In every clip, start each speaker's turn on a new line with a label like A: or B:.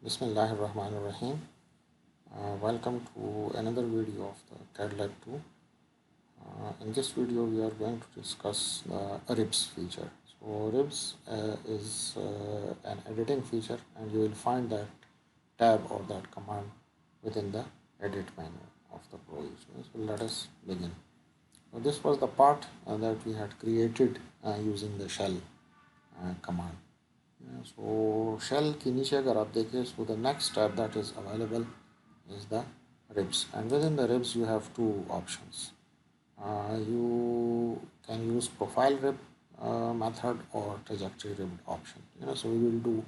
A: Bismillahirrahmanirrahim. Welcome to another video of the CAD Lab 2. In this video, we are going to discuss the ribs feature. So ribs is an editing feature, and you will find that tab or that command within the edit menu of the PROE. So let us begin. So this was the part that we had created using the shell command. So shell के नीचे अगर आप देखें, so the next tab that is available is the ribs, and within the ribs you have two options. You can use profile rib method or trajectory rib option. So we will do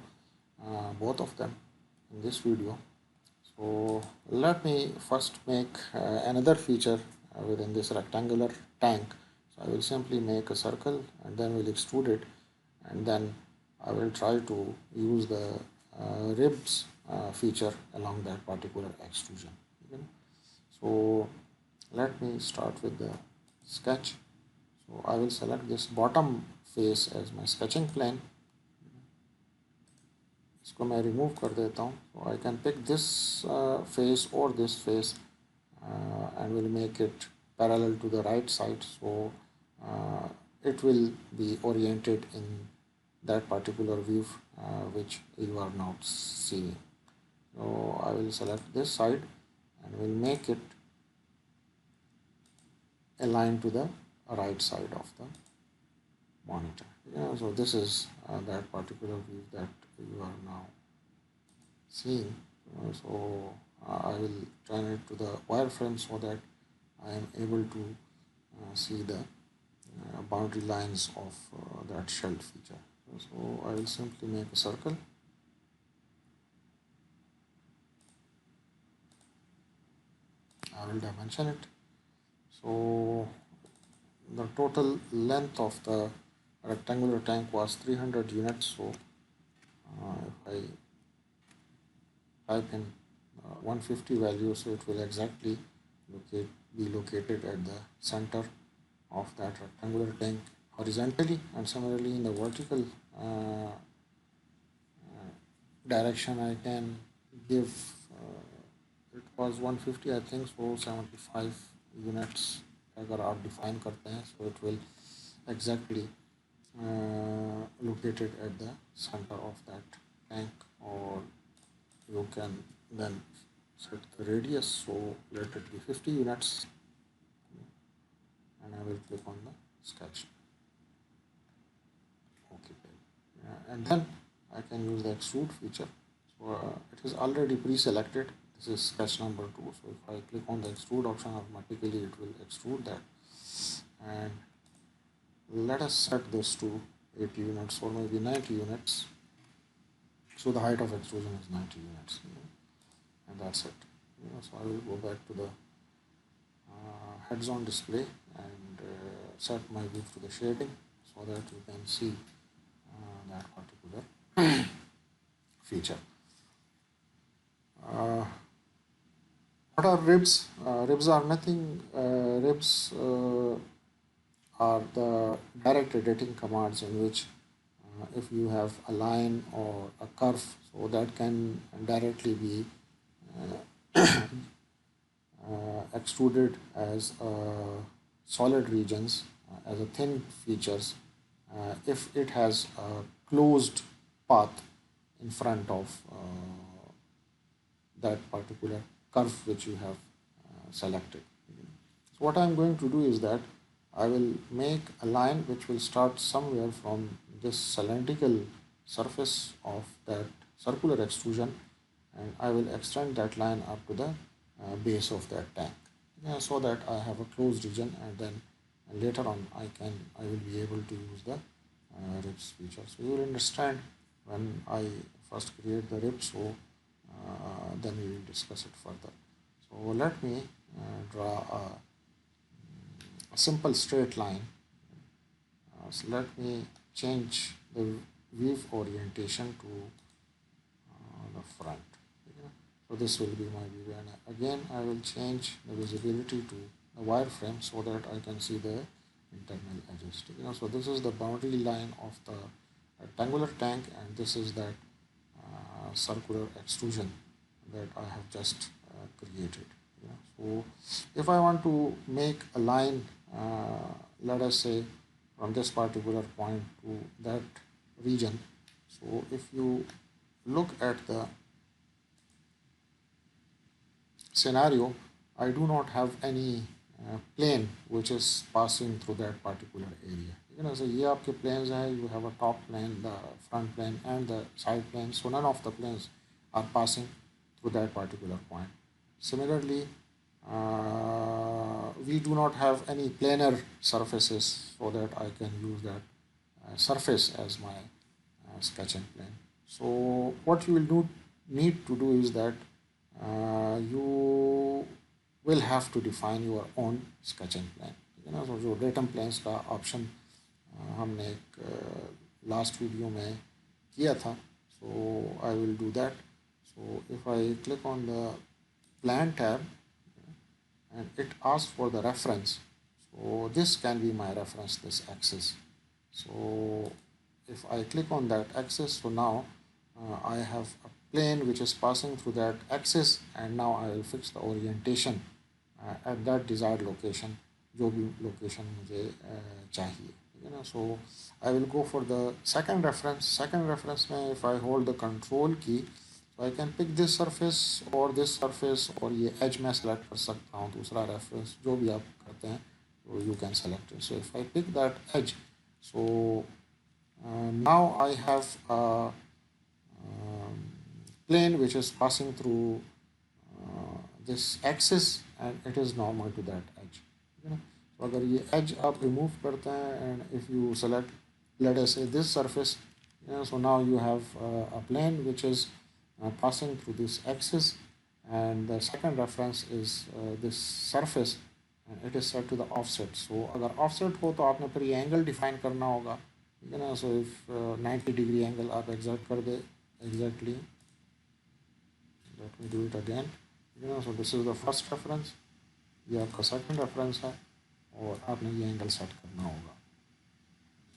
A: both of them in this video. So let me first make another feature within this rectangular tank. So I will simply make a circle and then we'll extrude it, and then I will try to use the ribs feature along that particular extrusion. Okay. So let me start with the sketch. So I will select this bottom face as my sketching plane. इसको मैं remove कर देता हूँ. So I can pick this face or this face and will make it parallel to the right side. So it will be oriented in that particular view which you are now seeing. So I will select this side and will make it aligned to the right side of the monitor. So this is that particular view that you are now seeing. So I will turn it to the wireframe so that I am able to see the boundary lines of that shell feature. So I will simply make a circle. I will dimension it. So the total length of the rectangular tank was 300 units. So if I type in 150 value, so it will exactly be located at the center of that rectangular tank horizontally, and similarly in the vertical direction I can give it was 150 I think, so 75 units अगर आप define करते हैं, so it will exactly located at the center of that tank. Or you can then set the radius, so let it be 50 units, and I will click on the sketch. Okay, and then I can use the extrude feature. So it is already pre-selected. This is sketch number 2. So if I click on the extrude option, automatically it will extrude that. And let us set this to 80 units or maybe 90 units. So the height of extrusion is 90 units, and that's it. So I will go back to the heads-on display and set my view to the shading so that you can see that particular feature. What are ribs? Ribs are nothing. Ribs are the direct editing commands in which if you have a line or a curve, so that can directly be extruded as solid regions, as a thin features, if it has a closed path in front of that particular curve which you have selected. So what I am going to do is that I will make a line which will start somewhere from this cylindrical surface of that circular extrusion, and I will extend that line up to the base of that tank, so that I have a closed region, and then later on I will be able to use the ribs feature. So you will understand when I first create the ribs, so then we will discuss it further. So let me draw a simple straight line. So let me change the view orientation to the front. So this will be my view, and again I will change the visibility to the wireframe so that I can see the internal edges. So this is the boundary line of the rectangular tank, and this is that circular extrusion that I have just created. So if I want to make a line, let us say from this particular point to that region, so if you look at the scenario, I do not have any plane which is passing through that particular area. So ये आपके planes हैं, you have a top plane, the front plane and the side plane, so none of the planes are passing through that particular point. Similarly, we do not have any planar surfaces so that I can use that surface as my sketching plane. So what you will need to do is that you will have to define your own sketching plane. So जो datum planes का option हमने एक last video में किया था, so I will do that. So if I click on the plan tab and it asks for the reference, so this can be my reference, this axis. So if I click on that axis, so now I have a plane which is passing through that axis, and now I will fix the orientation at that desired location, जो भी location मुझे चाहिए. So I will go for the second reference. Second reference में if I hold the control key, so I can pick this surface or this surface, or ये edge मैं select कर सकता हूँ. दूसरा reference जो भी आप करते हैं, so you can select it. So if I pick that edge, so now I have a plane which is passing through this axis and it is normal to that edge. So अगर ये edge आप remove करते हैं and if you select, let us say, this surface, so now you have a plane which is passing through this axis, and the second reference is this surface and it is set to the offset. So अगर offset हो तो आपने फिर ये angle define करना होगा. So if 90 degree angle आप exact कर दे exactly, let me do it again. So this is the first reference, ये आपका second reference है और आपने ये angle set करना होगा.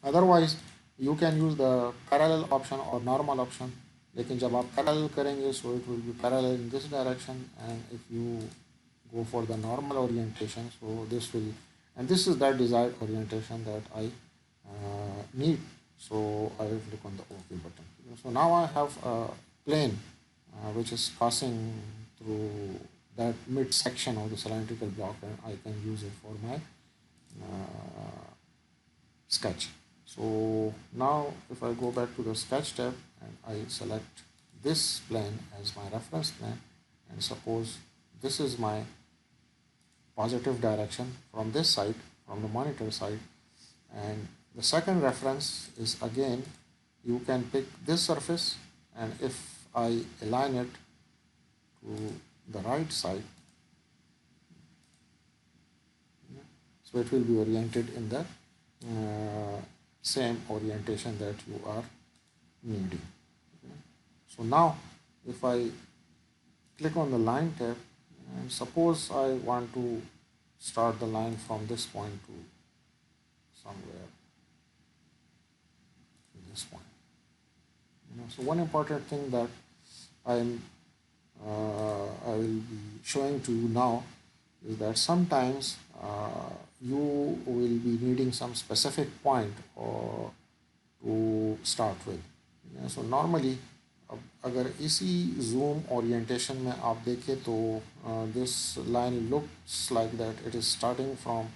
A: Otherwise you can use the parallel option or normal option, लेकिन जब आप parallel करेंगे, so it will be parallel in this direction, and if you go for the normal orientation, so this will, and this is that desired orientation that I need. So I will click on the OK button. So now I have a plane which is passing through that mid section of the cylindrical block, and I can use it for my sketch. So now if I go back to the sketch tab and I select this plane as my reference plane, and suppose this is my positive direction from this side, from the monitor side, and the second reference is again, you can pick this surface, and if I align it to the right side, so it will be oriented in the same orientation that you are needing. So now if I click on the line tab, and suppose I want to start the line from this point to somewhere in this point. So one important thing that I will be showing to you now is that sometimes you will be needing some specific point or to start with. So normally अगर इसी zoom orientation में आप देखें तो this line looks like that it is starting from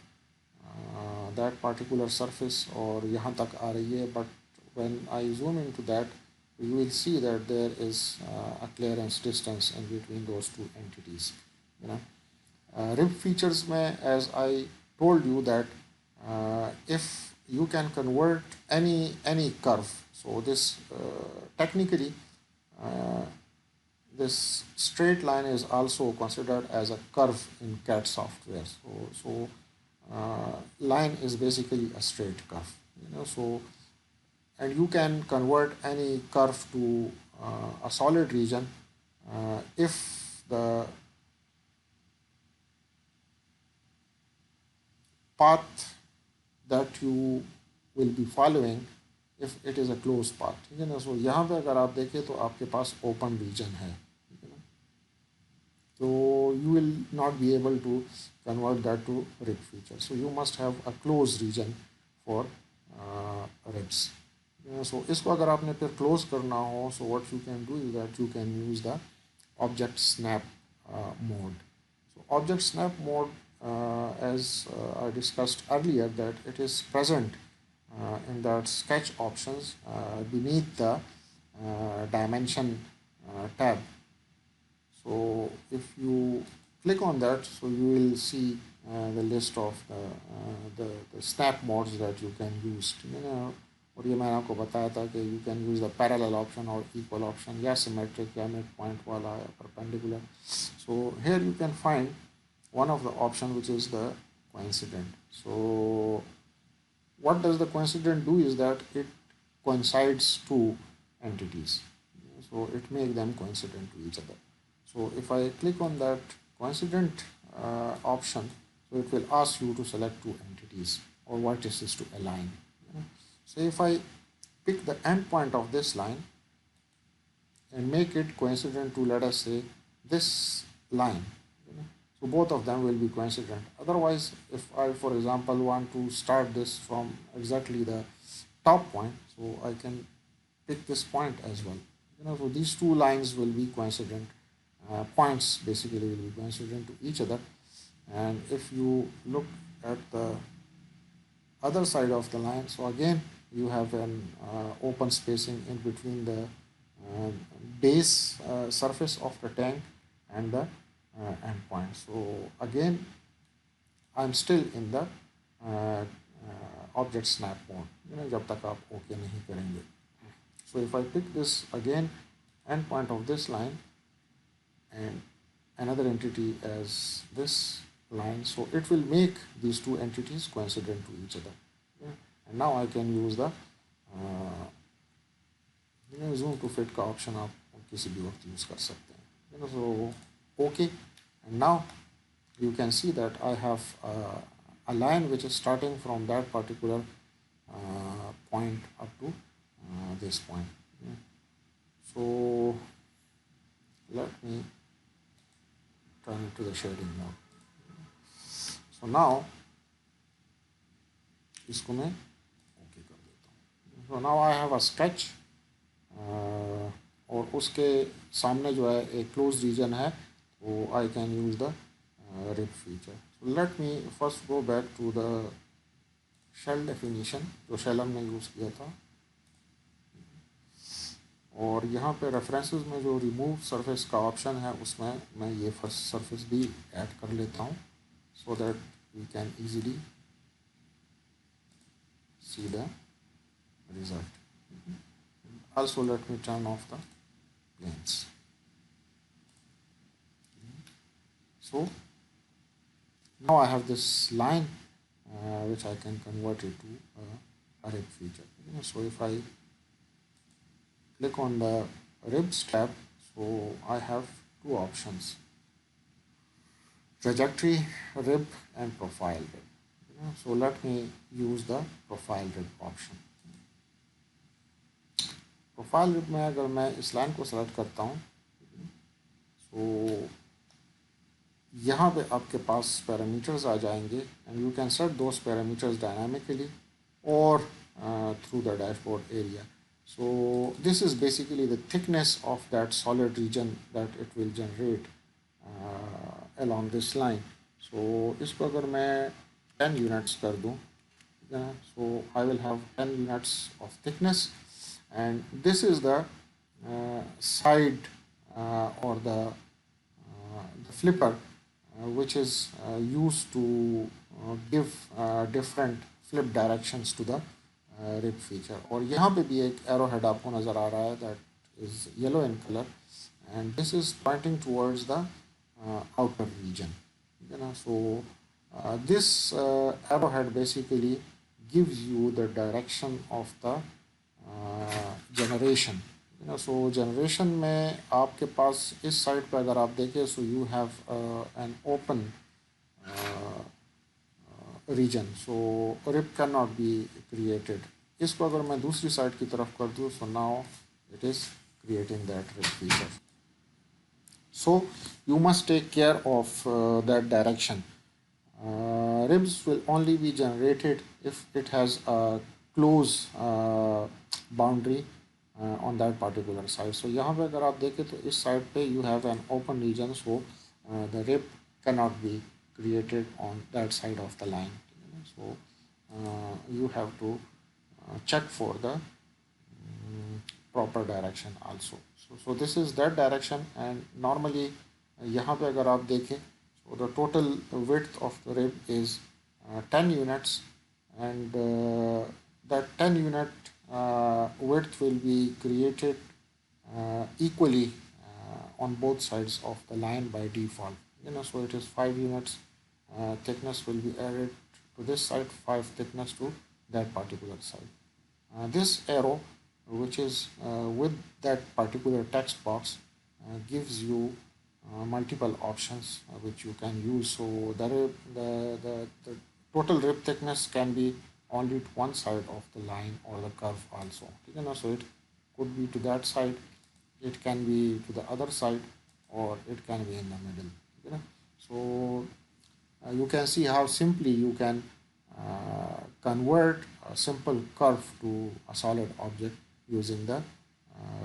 A: that particular surface और यहाँ तक आ रही है, but when I zoom into that, you will see that there is a clearance distance in between those two entities. Rib features में, as I told you that if you can convert any curve, so this technically this straight line is also considered as a curve in CAD software. So line is basically a straight curve. So and you can convert any curve to a solid region if the path that you will be following if it is a close path, ठीक है ना। सो यहाँ पे अगर आप देखें तो आपके पास ओपन रीजन है, ठीक है ना। तो you will not be able to convert that to rib feature. So you must have a closed region for ribs. So इसको अगर आपने फिर close करना हो, so what you can do is that you can use the object snap mode. So object snap mode, as I discussed earlier, that it is present in that sketch options beneath the dimension tab. So if you click on that, so you will see the list of the snap modes that you can use. You know, और ये मैंने आपको बताया था कि you can use the parallel option or equal option, या symmetric या midpoint वाला या perpendicular. So here you can find one of the option which is the coincident. So what does the coincident do is that it coincides two entities. So it makes them coincident to each other. So if I click on that coincident option, so it will ask you to select two entities or vertices to align. So if I pick the end point of this line and make it coincident to, let us say, this line, so both of them will be coincident. Otherwise, if I, for example, want to start this from exactly the top point, so I can pick this point as well. So these two lines will be coincident. Points basically will be coincident to each other. And if you look at the other side of the line, so again you have an open spacing in between the base surface of the tank and the end point. So again I'm still in the object snap mode, जब तक आप OK नहीं करेंगे. So if I pick this again end point of this line and another entity as this line, so it will make these two entities coincident to each other. And now I can use the zoom to fit का option आप किसी भी वक्त use कर सकते हैं. So OK, and now you can see that I have a line which is starting from that particular point up to this point. So let me turn it to the shading mode. So now इसको मैं OK कर देता हूँ. So now I have a sketch और उसके सामने जो है एक closed region है, तो I can use the rib feature. So let me first go back to the shell definition जो shell हमने यूज़ किया था, और यहाँ पे रेफरेंसेस में जो रिमूव सरफेस का ऑप्शन है उसमें मैं ये फर्स्ट सरफेस भी ऐड कर लेता हूँ, so that we can easily see the result. Also let me turn off the planes. So now I have this line which I can convert it to a rib feature. So if I click on the ribs tab, so I have two options: trajectory rib and profile rib. So let me use the profile rib option. Profile rib में अगर मैं इस line को select करता हूँ, so यहाँ पे आपके पास पैरामीटर्स आ जाएंगे, and you can set those parameters dynamically or through the dashboard area. So this is basically the thickness of that solid region that it will generate along this line. So इसको अगर मैं 10 units कर दूँ, so I will have 10 units of thickness, and this is the side or the flipper which is used to give different flip directions to the rib feature. और यहाँ पे भी एक arrow head आपको नज़र आ रहा है that is yellow in color, and this is pointing towards the outer region. So this arrowhead basically gives you the direction of the generation. So generation में आपके पास इस साइड पे अगर आप देखें, so you have an open region, so rib cannot be created इसको अगर मैं दूसरी साइड की तरफ कर दूँ, so now it is creating that rib feature. So you must take care of that direction. Ribs will only be generated if it has a close boundary on that particular side. So यहाँ पे अगर आप देखें तो इस side पे you have an open region, so the rib cannot be created on that side of the line. So you have to check for the proper direction also. So this is that direction, and normally यहाँ पे अगर आप देखें, so the total width of the rib is 10 units, and that 10 unit width will be created equally on both sides of the line by default. So it is 5 units thickness will be added to this side, 5 thickness to that particular side. This arrow, which is with that particular text box, gives you multiple options which you can use. So the total rib thickness can be only to one side of the line or the curve also. So it could be to that side, it can be to the other side, or it can be in the middle. So you can see how simply you can convert a simple curve to a solid object using the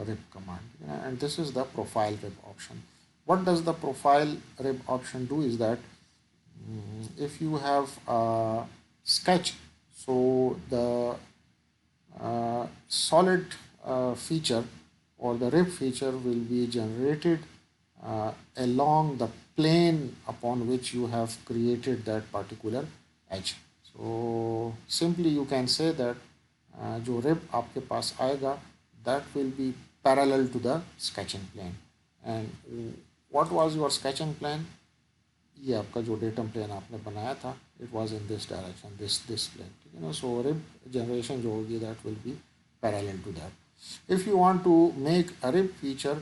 A: rib command. And this is the profile rib option. What does the profile rib option do is that if you have a sketch, so the solid feature or the rib feature will be generated along the plane upon which you have created that particular edge. So simply you can say that जो rib आपके पास आएगा, that will be parallel to the sketching plane. And what was your sketching plane? ये आपका जो datum plane आपने बनाया था, it was in this direction, this plane. So rib generation जो होगी, that will be parallel to that. If you want to make a rib feature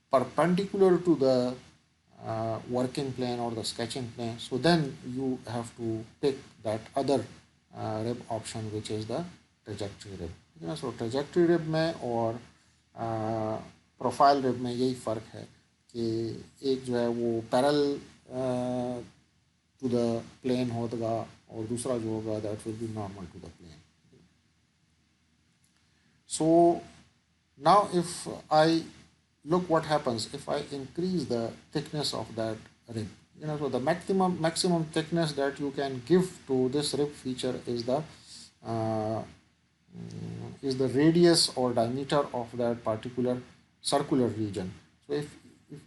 A: perpendicular to the working plane or the sketching plane, so then you have to pick that other rib option, which is the trajectory rib. So trajectory rib में और profile rib में यही फ़र्क है कि एक जो है वो पैरेलल टू द प्लेन होगा और दूसरा जो होगा that will be normal to the plane. So now if I look what happens if I increase the thickness of that rib. So the maximum thickness that you can give to this rib feature is the radius or diameter of that particular circular region. So if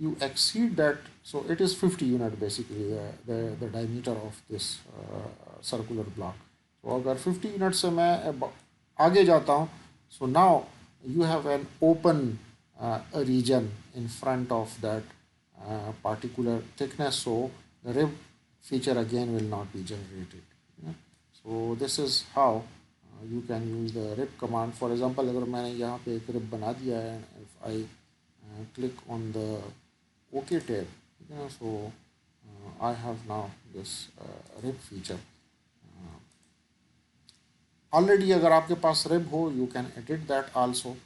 A: you exceed that, so it is 50 unit basically the diameter of this circular block. So अगर 50 unit से मैं आगे जाता हूँ, so now you have an open region in front of that particular thickness, so the rib feature again will not be generated. So this is how you can use the rib command. For example, अगर मैंने यहाँ पे एक rib बना दिया है, if I click on the OK tab, so I have now this rib feature. Already अगर आपके पास rib हो, you can edit that also.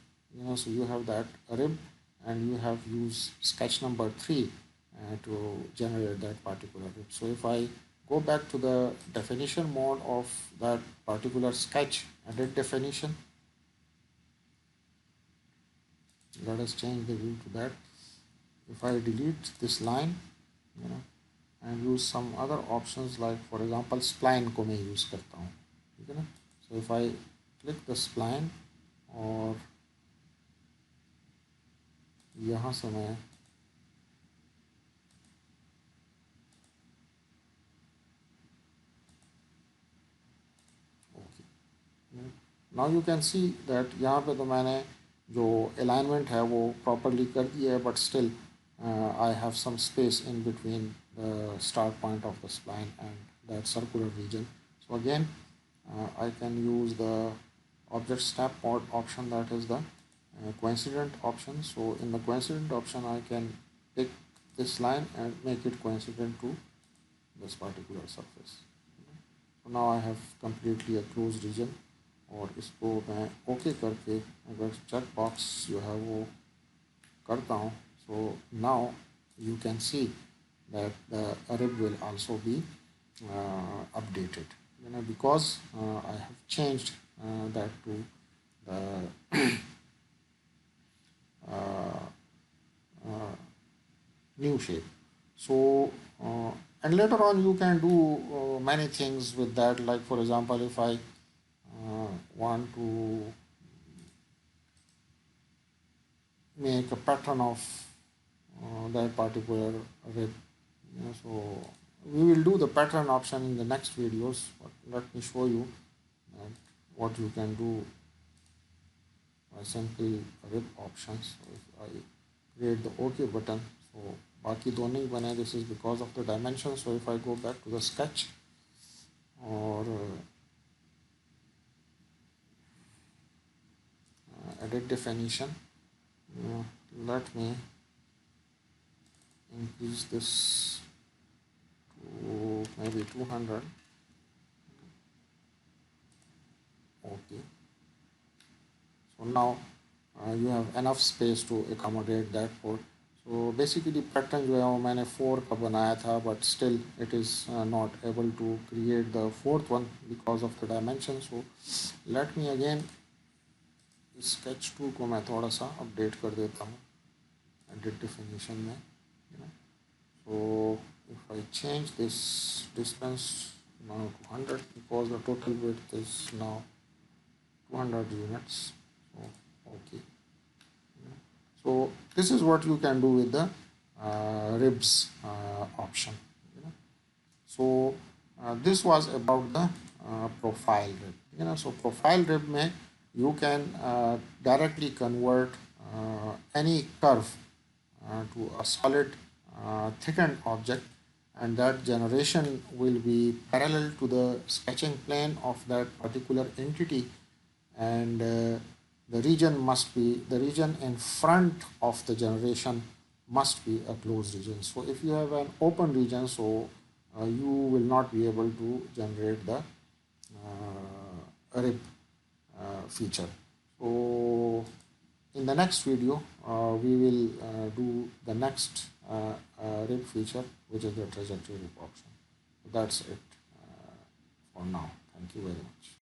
A: So you have that rib and you have used sketch number 3 to generate that particular rib. So if I go back to the definition mode of that particular sketch, edit definition, let us change the view to that. If I delete this line, and use some other options, like for example spline को मैं use करता हूँ, ठीक है ना. So if I click the spline और यहाँ से मैं now you can see that यहाँ पे तो मैंने जो alignment है वो properly कर दिया है, but still I have some space in between the start point of the spline and that circular region. So again I can use the object snap pod option, that is the coincident option. So in the coincident option I can pick this line and make it coincident to this particular surface. So now I have completely a closed region और इसको मैं okay करके अगर check box जो है वो करता हूँ, so now you can see that the rib will also be updated, because I have changed that to the uh, uh, new shape. So and later on you can do many things with that, like for example, if I want to make a pattern of that particular rib, so we will do the pattern option in the next videos, but let me show you what you can do by simply rib options. So if I create the OK button, so बाकी दो नहीं बने, this is because of the dimension. So if I go back to the sketch or edit definition, let me increase this to maybe 200. Okay, so now you have enough space to accommodate that port. So basically pattern जो है वो मैंने 4 का बनाया था, but still it is not able to create the fourth one because of the dimension. So let me again sketch 2 को मैं थोड़ा सा अपडेट कर देता हूँ edit definition में, so if I change this distance now to 100, because the total width is now 200 units. So okay, so this is what you can do with the ribs option. So this was about the profile rib. So profile rib में you can directly convert any curve to a solid thickened object, and that generation will be parallel to the sketching plane of that particular entity, and the region in front of the generation must be a closed region. So if you have an open region, so you will not be able to generate the rib feature. So in the next video we will do the next rib feature, which is the trajectory rib option. So that's it for now. Thank you very much.